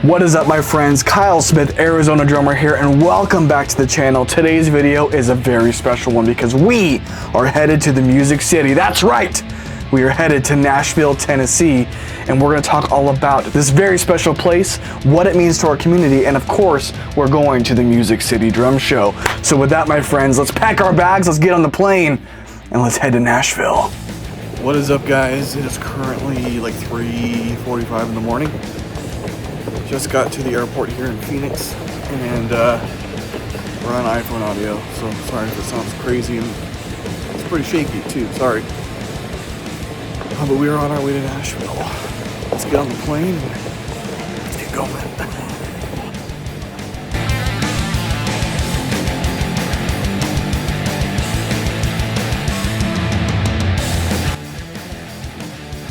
What is up, my friends? Kyle Smith, Arizona drummer here, and welcome back to the channel. Today's video is a very special one because we are headed to the Music City. That's right, we are headed to Nashville, Tennessee, and we're going to talk all about this very special place, what it means to our community, and of course, we're going to the Music City Drum Show. So with that, my friends, let's pack our bags, let's get on the plane, and let's head to Nashville. What is up, guys? It is currently like 3:45 in the morning. Just got to the airport here in Phoenix, and we're on iPhone audio, so sorry if it sounds crazy, and it's pretty shaky too, sorry. But we are on our way to Nashville. Let's get on the plane and let's get going.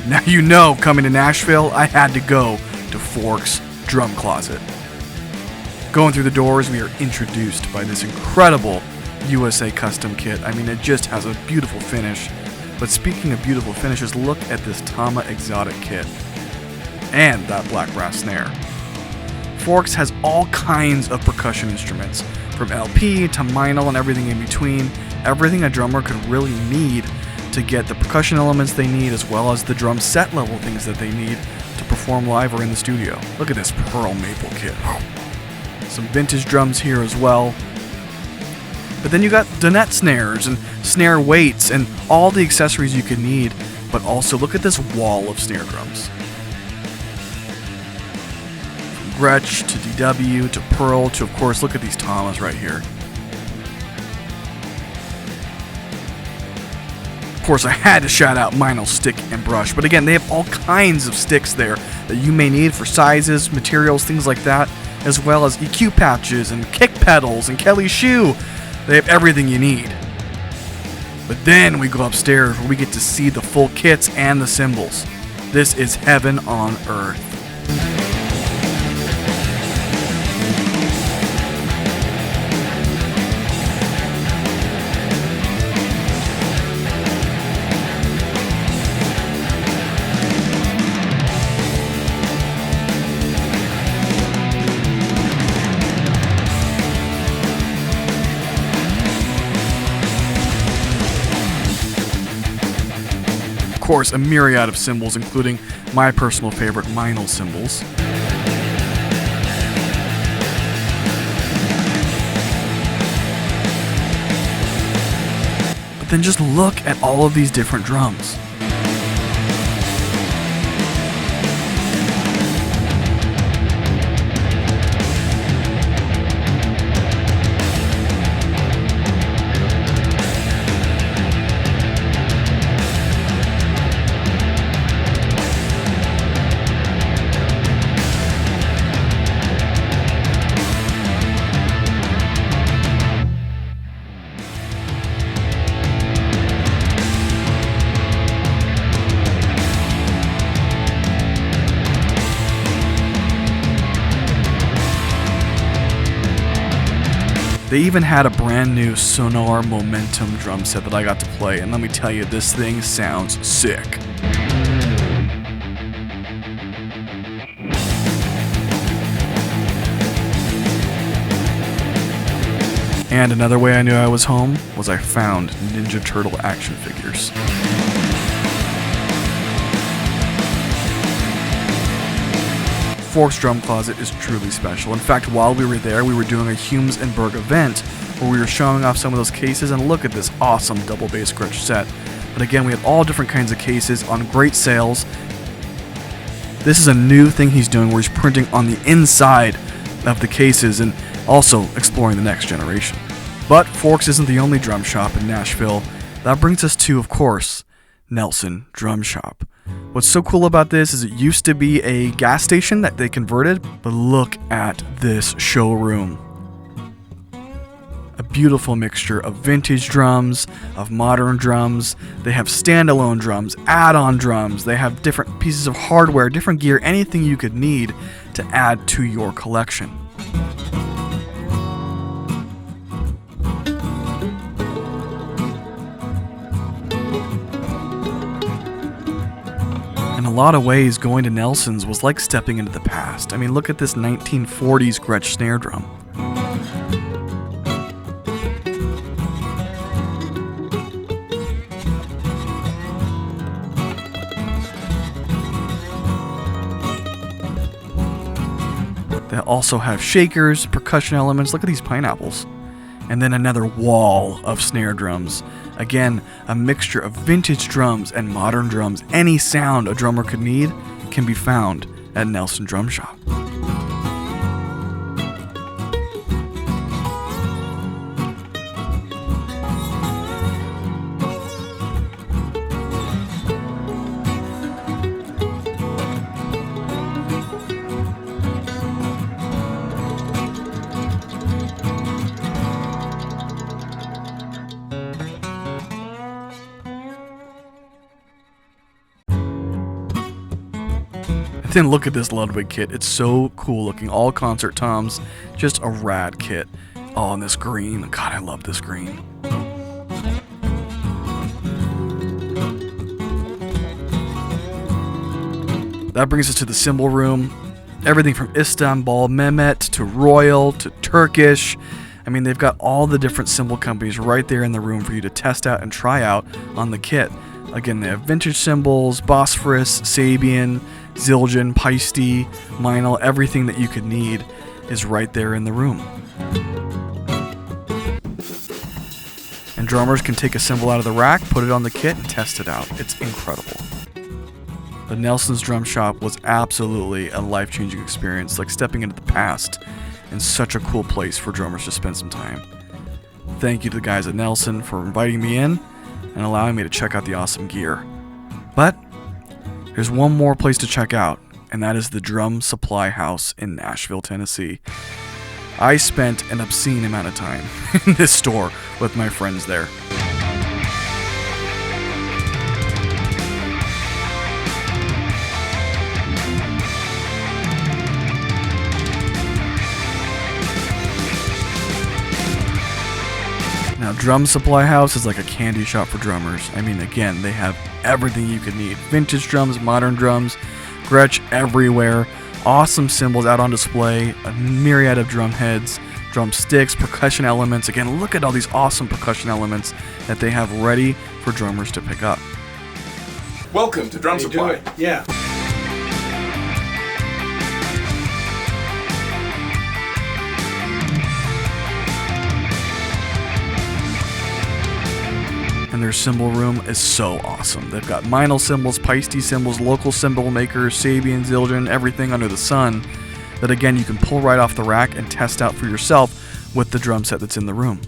Now you know, coming to Nashville, I had to go to Forks Drum Closet. Going through the doors, we are introduced by this incredible USA custom kit. I mean, it just has a beautiful finish. But speaking of beautiful finishes, look at this Tama Exotic kit and that black brass snare. Forks has all kinds of percussion instruments, from LP to Meinl and everything in between. Everything a drummer could really need to get the percussion elements they need, as well as the drum set level things that they need to perform live or in the studio. Look at this pearl maple kit. Some vintage drums here as well. But then you got Donette snares and snare weights and all the accessories you could need. But also look at this wall of snare drums. From Gretsch to DW to Pearl to, of course, look at these Tamas right here. Of course, I had to shout out Meinl Stick and Brush, but again, they have all kinds of sticks there that you may need for sizes, materials, things like that, as well as EQ patches and kick pedals and Kelly shoe. They have everything you need. But then we go upstairs where we get to see the full kits and the cymbals. This is heaven on earth. Of course, a myriad of cymbals, including my personal favorite Meinl cymbals. But then just look at all of these different drums. They even had a brand new Sonar Momentum drum set that I got to play, and let me tell you, this thing sounds sick. And another way I knew I was home was I found Ninja Turtle action figures. Forks Drum Closet is truly special. In fact, while we were there, we were doing a Humes and Berg event where we were showing off some of those cases, and look at this awesome double bass Gretsch set. But again, we had all different kinds of cases on great sales. This is a new thing he's doing where he's printing on the inside of the cases and also exploring the next generation. But Forks isn't the only drum shop in Nashville. That brings us to, of course, Nelson Drum Shop. What's so cool about this is it used to be a gas station that they converted, but look at this showroom. A beautiful mixture of vintage drums, of modern drums. They have standalone drums, add-on drums. They have different pieces of hardware, different gear, anything you could need to add to your collection. lot of ways, going to Nelson's was like stepping into the past. I mean, look at this 1940s Gretsch snare drum. They also have shakers, percussion elements. Look at these pineapples. And then another wall of snare drums. Again, a mixture of vintage drums and modern drums. Any sound a drummer could need can be found at Nelson Drum Shop. Then look at this Ludwig kit. It's so cool looking. All concert toms. Just a rad kit. Oh, and this green. God, I love this green. That brings us to the cymbal room. Everything from Istanbul, Mehmet, to Royal, to Turkish. I mean, they've got all the different cymbal companies right there in the room for you to test out and try out on the kit. Again, they have vintage cymbals, Bosphorus, Sabian, Zildjian, Paiste, Meinl. Everything that you could need is right there in the room. And drummers can take a cymbal out of the rack, put it on the kit, and test it out. It's incredible. The Nelson's Drum Shop was absolutely a life-changing experience, like stepping into the past, and such a cool place for drummers to spend some time. Thank you to the guys at Nelson for inviting me in and allowing me to check out the awesome gear. But there's one more place to check out, and that is the Drum Supply House in Nashville, Tennessee. I spent an obscene amount of time in this store with my friends there. Now, Drum Supply House is like a candy shop for drummers. I mean, again, they have everything you could need. Vintage drums, modern drums, Gretsch everywhere, awesome cymbals out on display, a myriad of drum heads, drum sticks, percussion elements. Again, look at all these awesome percussion elements that they have ready for drummers to pick up. Welcome to Drum Supply. Yeah. And their cymbal room is so awesome. They've got Meinl cymbals, Paiste cymbals, local cymbal makers, Sabian, Zildjian, everything under the sun that, again, you can pull right off the rack and test out for yourself with the drum set that's in the room.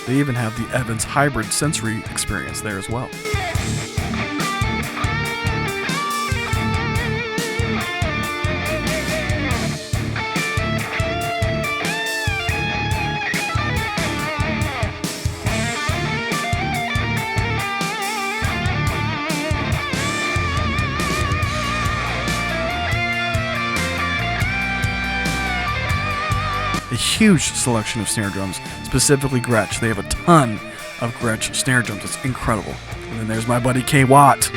They even have the Evans hybrid sensory experience there as well. A huge selection of snare drums, specifically Gretsch. They have a ton of Gretsch snare drums. It's incredible. And then there's my buddy K. Watt.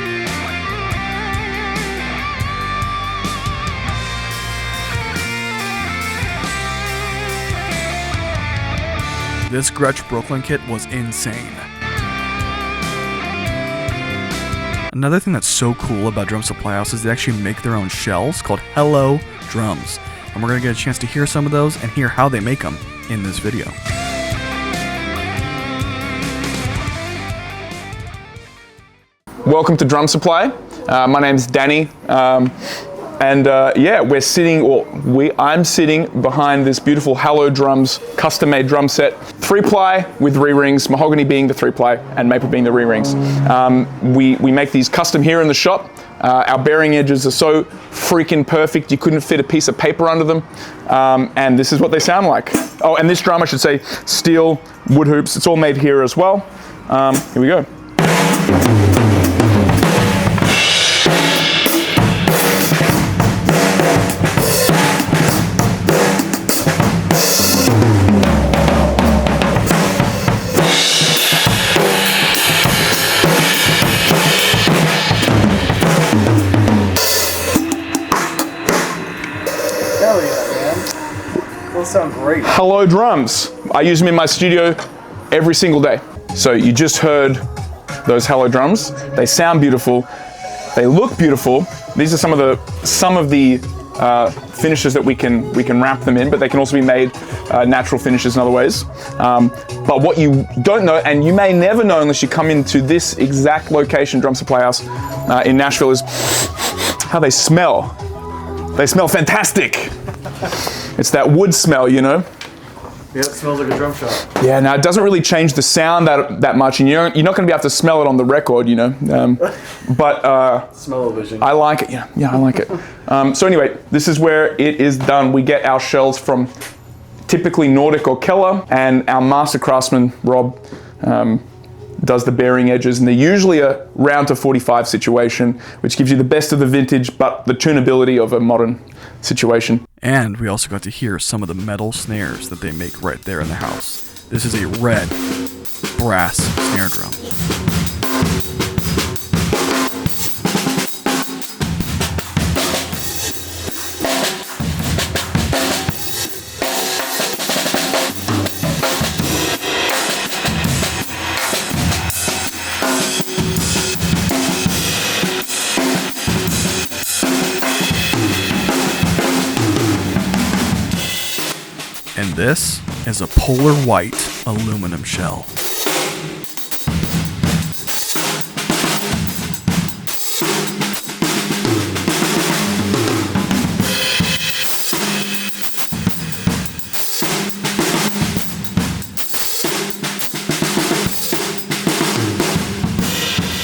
This Gretsch Brooklyn kit was insane. Another thing that's so cool about Drum Supply House is they actually make their own shells called Hello Drums. And we're going to get a chance to hear some of those and hear how they make them in this video. Welcome to Drum Supply. My name's Danny. Yeah, I'm sitting behind this beautiful Hello Drums custom-made drum set. 3-ply with re-rings, mahogany being the 3-ply and maple being the re-rings. We make these custom here in the shop. Our bearing edges are so freaking perfect, you couldn't fit a piece of paper under them. And this is what they sound like. Oh, and this drum, I should say, steel, wood hoops, it's all made here as well. Here we go. sound great. Hello drums. I use them in my studio every single day. So you just heard those Hello drums. They sound beautiful. They look beautiful. These are some of the finishes that we can wrap them in, but they can also be made natural finishes in other ways. But what you don't know, and you may never know unless you come into this exact location, Drum Supply House in Nashville, is how they smell. They smell fantastic. It's that wood smell, you know? Yeah, it smells like a drum shop. Yeah, now it doesn't really change the sound that much, and you're not going to be able to smell it on the record, you know. But Smell-o-vision. I like it. Yeah, I like it. So anyway, this is where it is done. We get our shells from typically Nordic or Keller, and our master craftsman Rob does the bearing edges, and they're usually a round to 45 situation, which gives you the best of the vintage, but the tunability of a modern situation. And we also got to hear some of the metal snares that they make right there in the house. This is a red brass snare drum. And this is a polar white aluminum shell.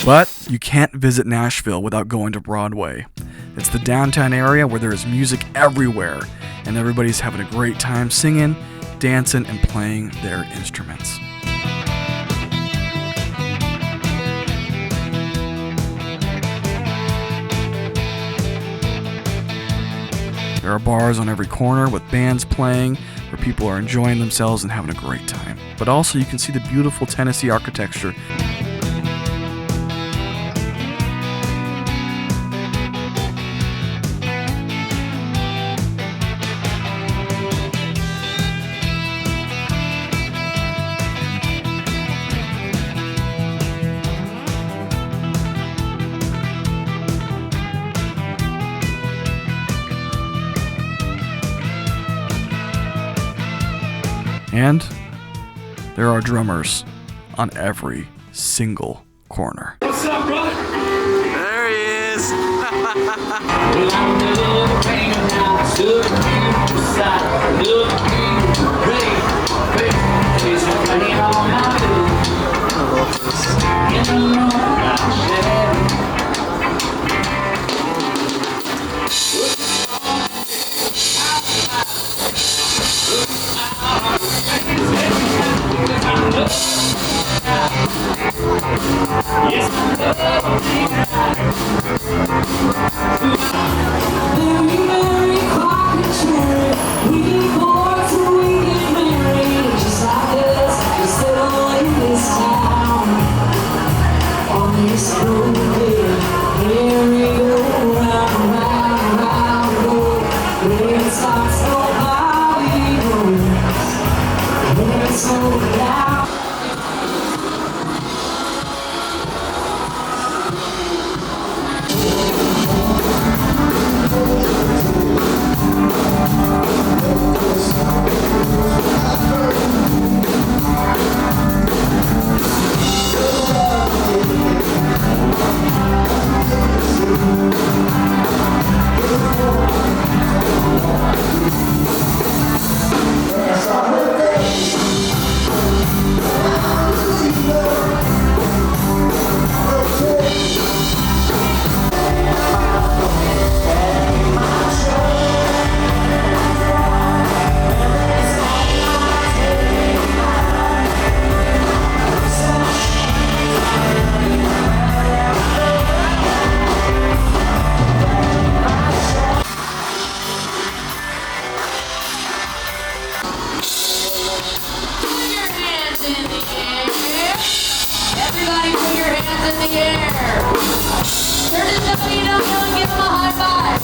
But you can't visit Nashville without going to Broadway. It's the downtown area where there is music everywhere, and everybody's having a great time singing, dancing, and playing their instruments. There are bars on every corner with bands playing where people are enjoying themselves and having a great time. But also you can see the beautiful Tennessee architecture. And there are drummers on every single corner. What's up, brother? There he is. Well, I'm the little painter now. Stood at the side. Look at me. Ready. She's playing all my blues. In the moonlight shadow. Everybody put your hands in the air. Turn to somebody you don't know and give them a high five.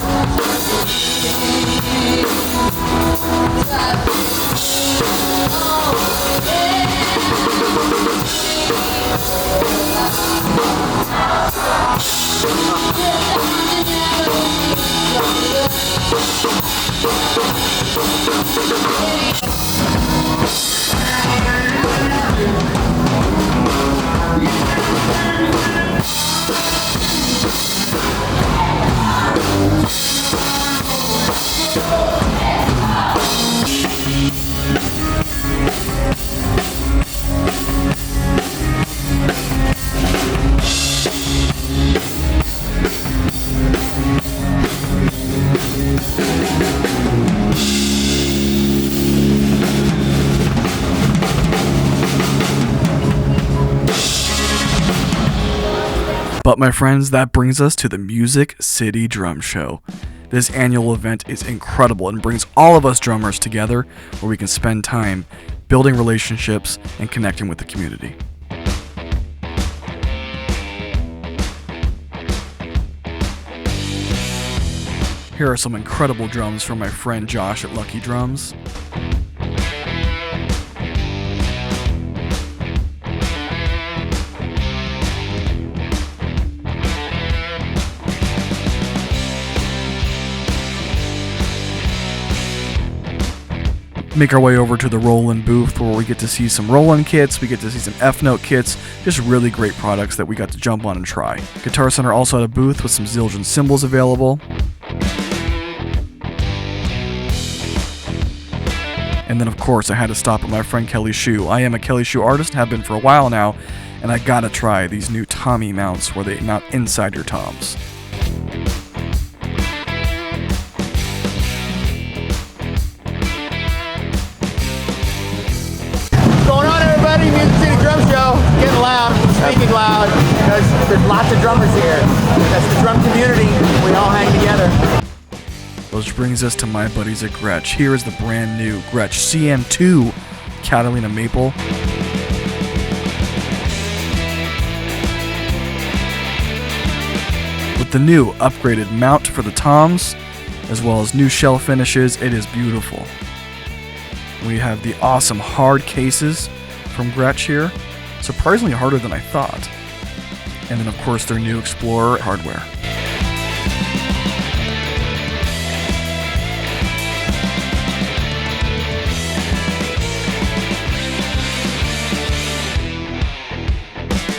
But my friends, that brings us to the Music City Drum Show. This annual event is incredible and brings all of us drummers together where we can spend time building relationships and connecting with the community. Here are some incredible drums from my friend Josh at Lucky Drums. Make our way over to the Roland booth where we get to see some Roland kits, we get to see some F-Note kits, just really great products that we got to jump on and try. Guitar Center also had a booth with some Zildjian cymbals available. And then of course I had to stop at my friend Kelly Shoe. I am a Kelly Shoe artist, have been for a while now, and I gotta try these new Tommy mounts where they mount inside your toms. Music City Drum Show, getting loud, speaking loud, because there's lots of drummers here. That's the drum community. We all hang together. Which brings us to my buddies at Gretsch. Here is the brand new Gretsch CM2 Catalina Maple. With the new upgraded mount for the toms, as well as new shell finishes, it is beautiful. We have the awesome hard cases from Gretsch here, surprisingly harder than I thought. And then of course their new Explorer hardware.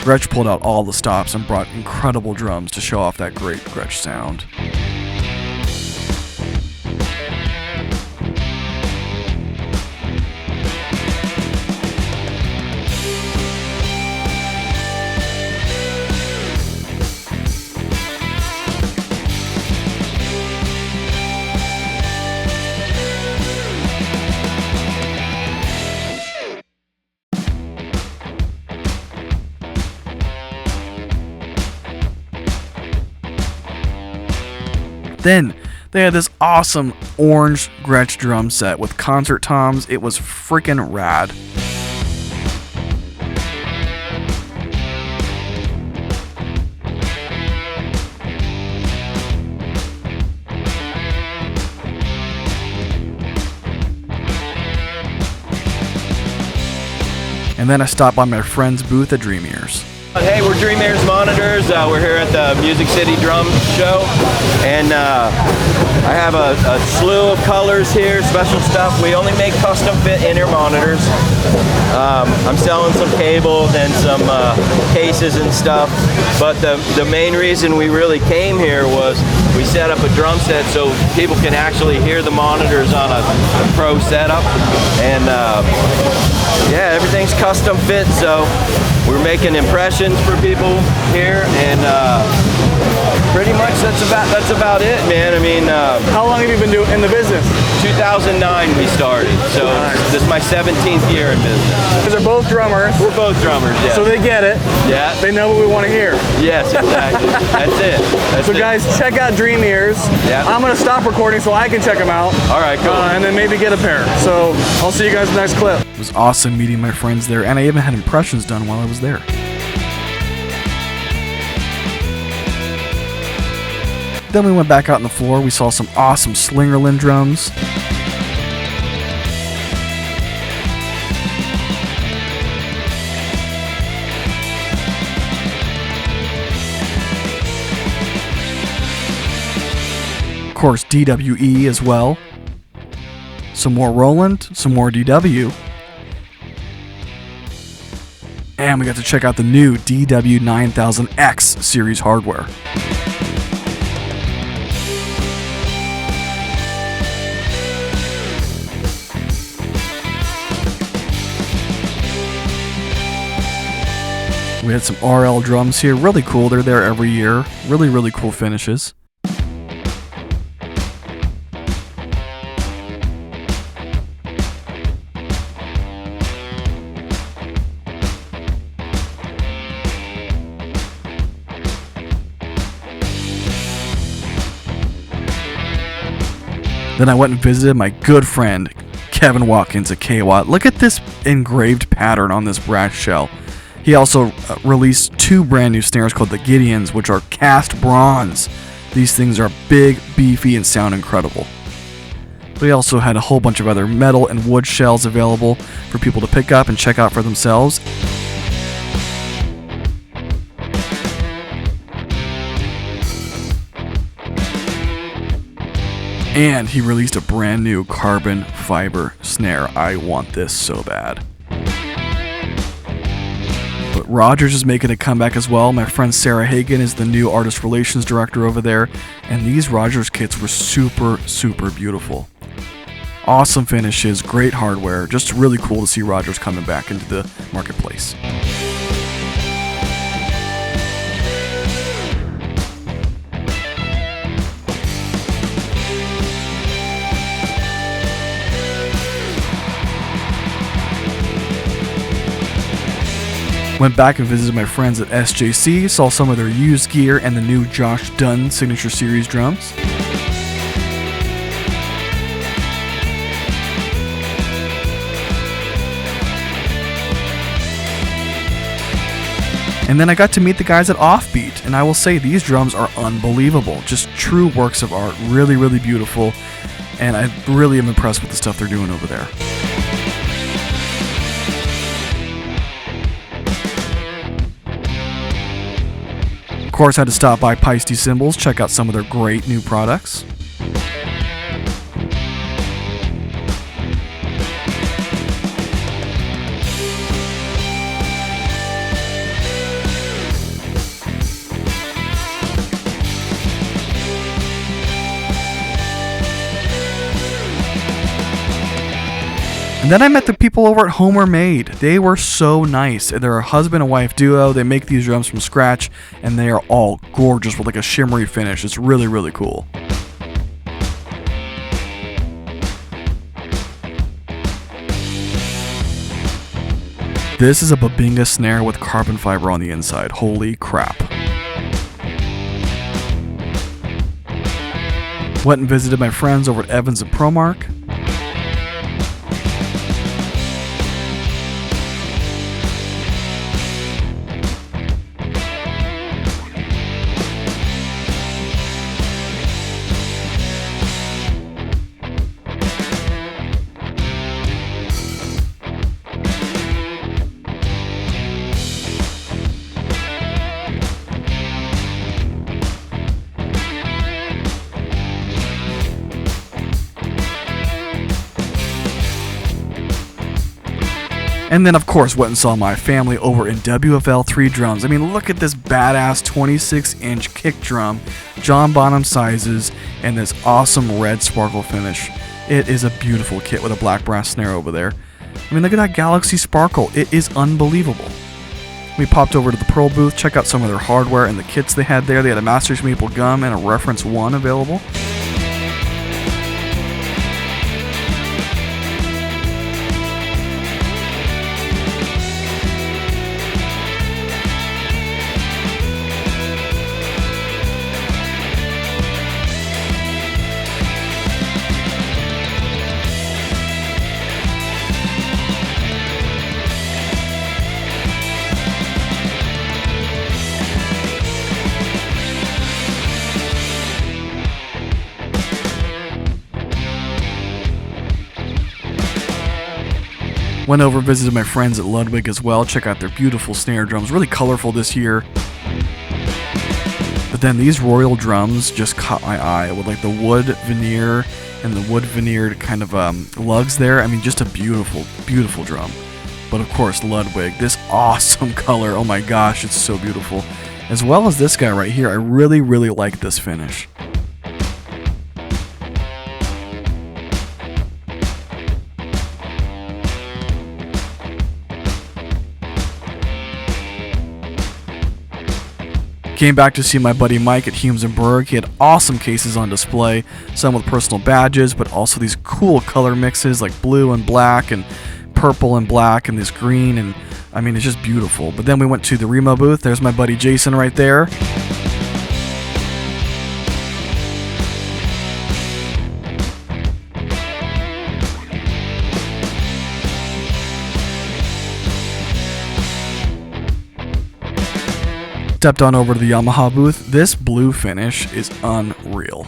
Gretsch pulled out all the stops and brought incredible drums to show off that great Gretsch sound. Then they had this awesome orange Gretsch drum set with concert toms. It was freaking rad. And then I stopped by my friend's booth at Dream Ears. Hey, we're Dream Ears Monitors. We're here at the Music City Drum Show, and I have a slew of colors here, special stuff. We only make custom fit in-ear monitors. I'm selling some cables and some cases and stuff, but the main reason we really came here was we set up a drum set so people can actually hear the monitors on a pro setup, and yeah, everything's custom fit, so we're making impressions for people here, and pretty much that's about it, man. I mean, How long have you been in the business? 2009 we started, so this is my 17th year in business. Because they're both drummers, We're both drummers, yeah. so they get it. Yeah. They know what we want to hear. Yes, exactly. That's it. That's So it. guys, check out Dream Ears. Yeah. I'm going to stop recording so I can check them out. All right, cool. And then maybe get a pair. So I'll see you guys in the next clip. It was awesome meeting my friends there, and I even had impressions done while I was there. Then we went back out on the floor. We saw some awesome Slingerland drums. Of course, DWE as well. Some more Roland, some more DW. And we got to check out the new DW9000X series hardware. We had some RL drums here, really cool. They're there every year. Really, really cool finishes. Then I went and visited my good friend Kevin Watkins at K-Watt. Look at this engraved pattern on this brass shell. He also released 2 brand new snares called the Gideons, which are cast bronze. These things are big, beefy, and sound incredible. But he also had a whole bunch of other metal and wood shells available for people to pick up and check out for themselves. And he released a brand new carbon fiber snare. I want this so bad. But Rogers is making a comeback as well. My friend Sarah Hagen is the new artist relations director over there. And these Rogers kits were super, super beautiful. Awesome finishes, great hardware. Just really cool to see Rogers coming back into the marketplace. Went back and visited my friends at SJC, saw some of their used gear and the new Josh Dunn Signature Series drums. And then I got to meet the guys at Offbeat, and I will say these drums are unbelievable. Just true works of art, really, really beautiful, and I really am impressed with the stuff they're doing over there. Of course, I had to stop by Peisty Cymbals, check out some of their great new products. And then I met the people over at Homer Made. They were so nice. They're a husband and wife duo. They make these drums from scratch, and they are all gorgeous with like a shimmery finish. It's really, really cool. This is a Babinga snare with carbon fiber on the inside. Holy crap. Went and visited my friends over at Evans and Promark. And then, of course, went and saw my family over in WFL3 Drums. I mean, look at this badass 26-inch kick drum, John Bonham sizes, and this awesome red sparkle finish. It is a beautiful kit with a black brass snare over there. I mean, look at that Galaxy sparkle. It is unbelievable. We popped over to the Pearl booth, check out some of their hardware and the kits they had there. They had a Masters Maple Gum and a Reference 1 available. Went over and visited my friends at Ludwig as well. Check out their beautiful snare drums. Really colorful this year. But then these Royal drums just caught my eye with like the wood veneer and the wood veneered kind of lugs there. I mean, just a beautiful, beautiful drum. But of course, Ludwig, this awesome color. Oh my gosh, it's so beautiful. As well as this guy right here. I really, really like this finish. Came back to see my buddy Mike at Humes & Berg. He had awesome cases on display, some with personal badges, but also these cool color mixes like blue and black and purple and black and this green, and I mean, it's just beautiful. But then we went to the Remo booth. There's my buddy Jason right there. stepped on over to the Yamaha booth. This blue finish is unreal.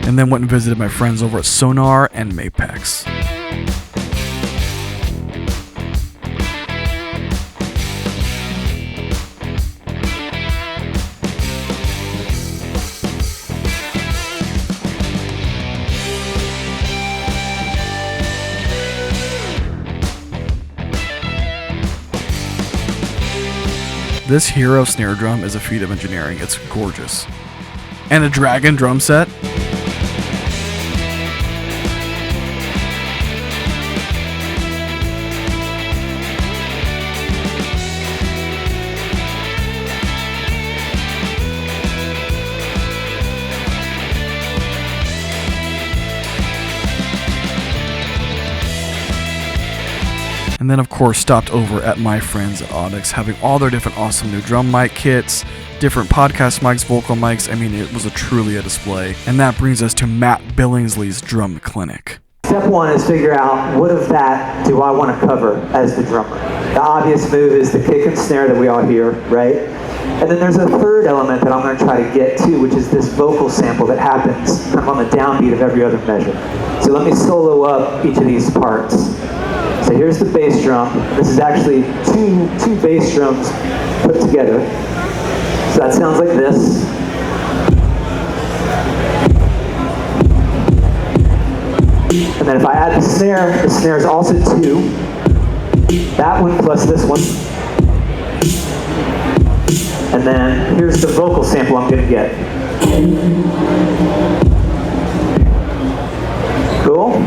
And then went and visited my friends over at Sonar and Mapex. This Hero snare drum is a feat of engineering. It's gorgeous. And a Dragon drum set. And then, of course, stopped over at my friends at Audix, having all their different awesome new drum mic kits, different podcast mics, vocal mics. I mean, it was truly a display. And that brings us to Matt Billingslee's drum clinic. Step one is figure out what of that do I want to cover as the drummer. The obvious move is the kick and snare that we all hear, right? And then there's a third element that I'm going to try to get to, which is this vocal sample that happens kind of on the downbeat of every other measure. So let me solo up each of these parts. So here's the bass drum. This is actually two bass drums put together. So that sounds like this. And then if I add the snare is also 2. That one plus this one. And then here's the vocal sample I'm gonna get. Cool?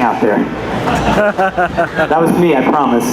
Out there. That was me, I promise.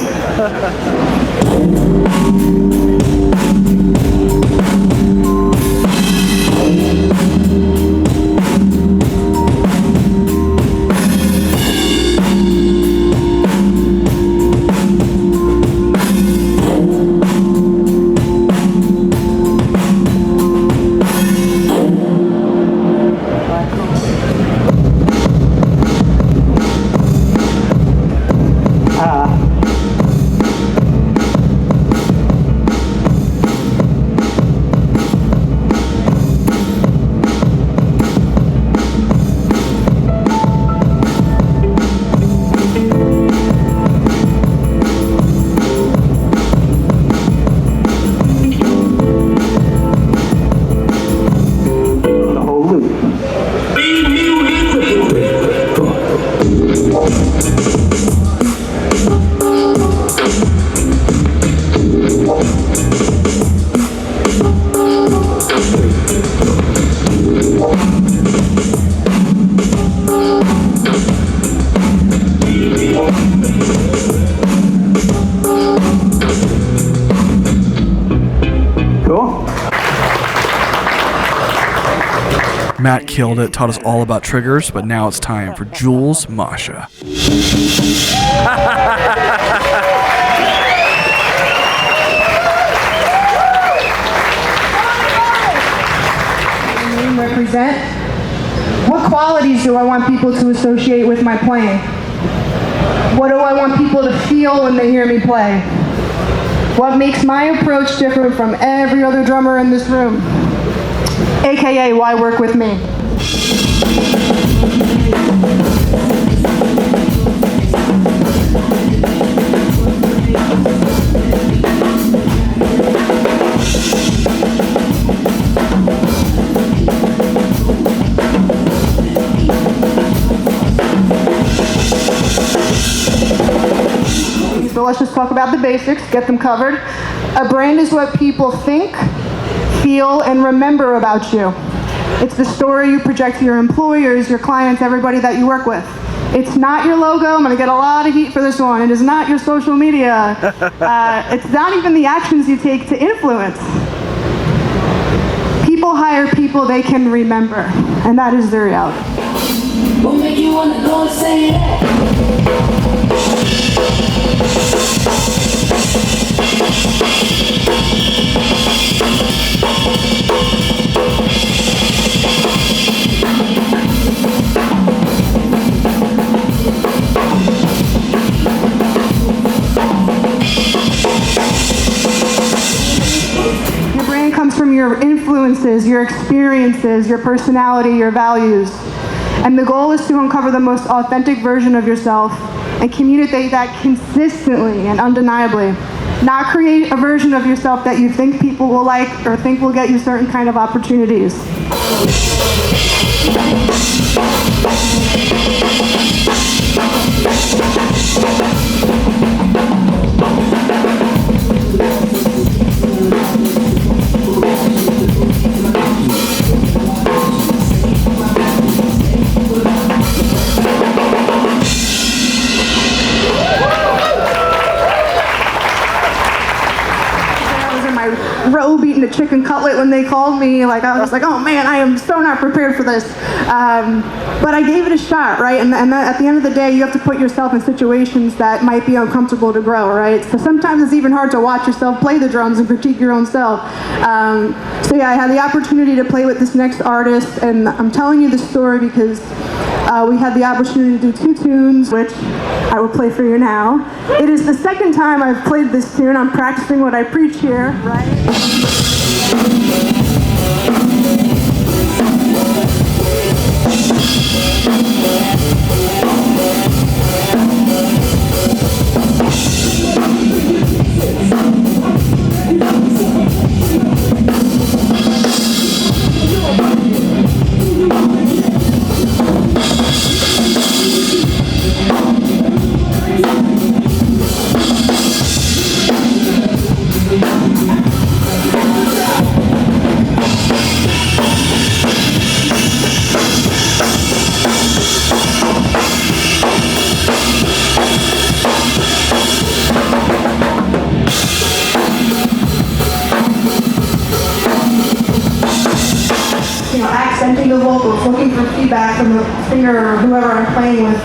Matt killed it, taught us all about triggers, but now it's time for Jules Mascia. Represent? What qualities do I want people to associate with my playing? What do I want people to feel when they hear me play? What makes my approach different from every other drummer in this room? AKA, why work with me? So let's just talk about the basics, get them covered. A brand is what people think, feel, and remember about you. It's the story you project to your employers, your clients, everybody that you work with. It's not your logo. I'm gonna get a lot of heat for this one. It is not your social media. It's not even the actions you take to influence. People hire people they can remember, and that is the reality. What make you wanna go and say that? Your brand comes from your influences, your experiences, your personality, your values. And the goal is to uncover the most authentic version of yourself and communicate that consistently and undeniably. Not create a version of yourself that you think people will like or think will get you certain kind of opportunities. Robe eating a chicken cutlet when they called me. Like, I was like, oh man, I am so not prepared for this. But I gave it a shot, right? And at the end of the day, you have to put yourself in situations that might be uncomfortable to grow, right? So sometimes it's even hard to watch yourself play the drums and critique your own self. So yeah, I had the opportunity to play with this next artist, and I'm telling you this story because we had the opportunity to do 2 tunes, which I will play for you now. It is the second time I've played this tune. I'm practicing what I preach here, right? Accenting the vocals, looking for feedback from the singer or whoever I'm playing with.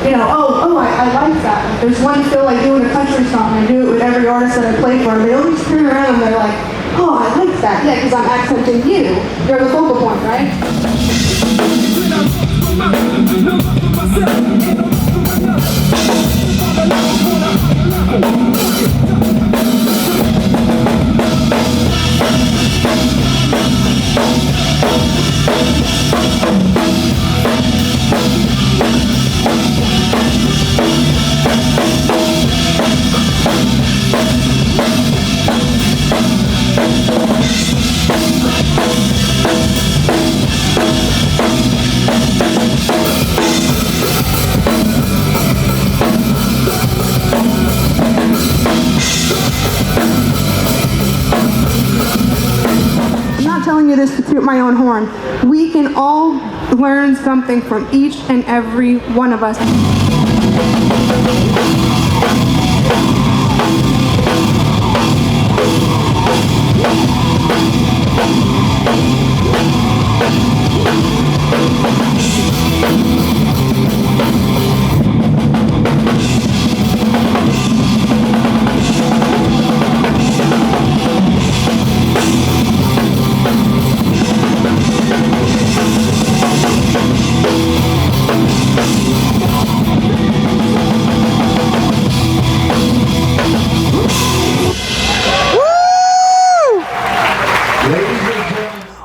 I like that. There's one feel like doing a country song. I do it with every artist that I play for. They always turn around and they're like, oh, I like that. Yeah, because I'm accenting you. You're the focal point, right? This to toot my own horn. We can all learn something from each and every one of us.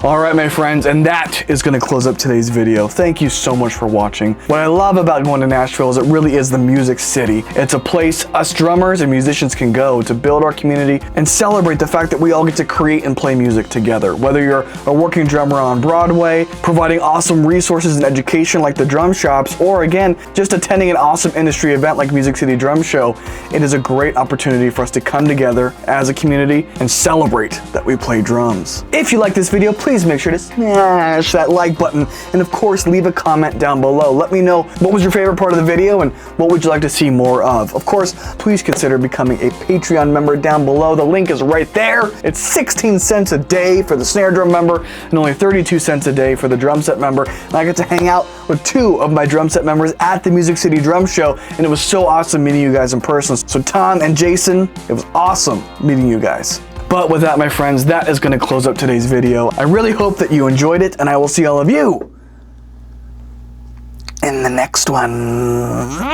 Alright my friends, and that is going to close up today's video. Thank you so much for watching. What I love about going to Nashville is it really is the music city. It's a place us drummers and musicians can go to build our community and celebrate the fact that we all get to create and play music together. Whether you're a working drummer on Broadway, providing awesome resources and education like the drum shops, or again, just attending an awesome industry event like Music City Drum Show, it is a great opportunity for us to come together as a community and celebrate that we play drums. If you like this video, please make sure to smash that like button. And of course, leave a comment down below. Let me know what was your favorite part of the video and what would you like to see more of. Of course, please consider becoming a Patreon member down below. The link is right there. It's 16 cents a day for the snare drum member and only 32 cents a day for the drum set member. And I get to hang out with 2 of my drum set members at the Music City Drum Show, and it was so awesome meeting you guys in person. So Tom and Jason, it was awesome meeting you guys. But with that, my friends, that is going to close up today's video. I really hope that you enjoyed it, and I will see all of you in the next one.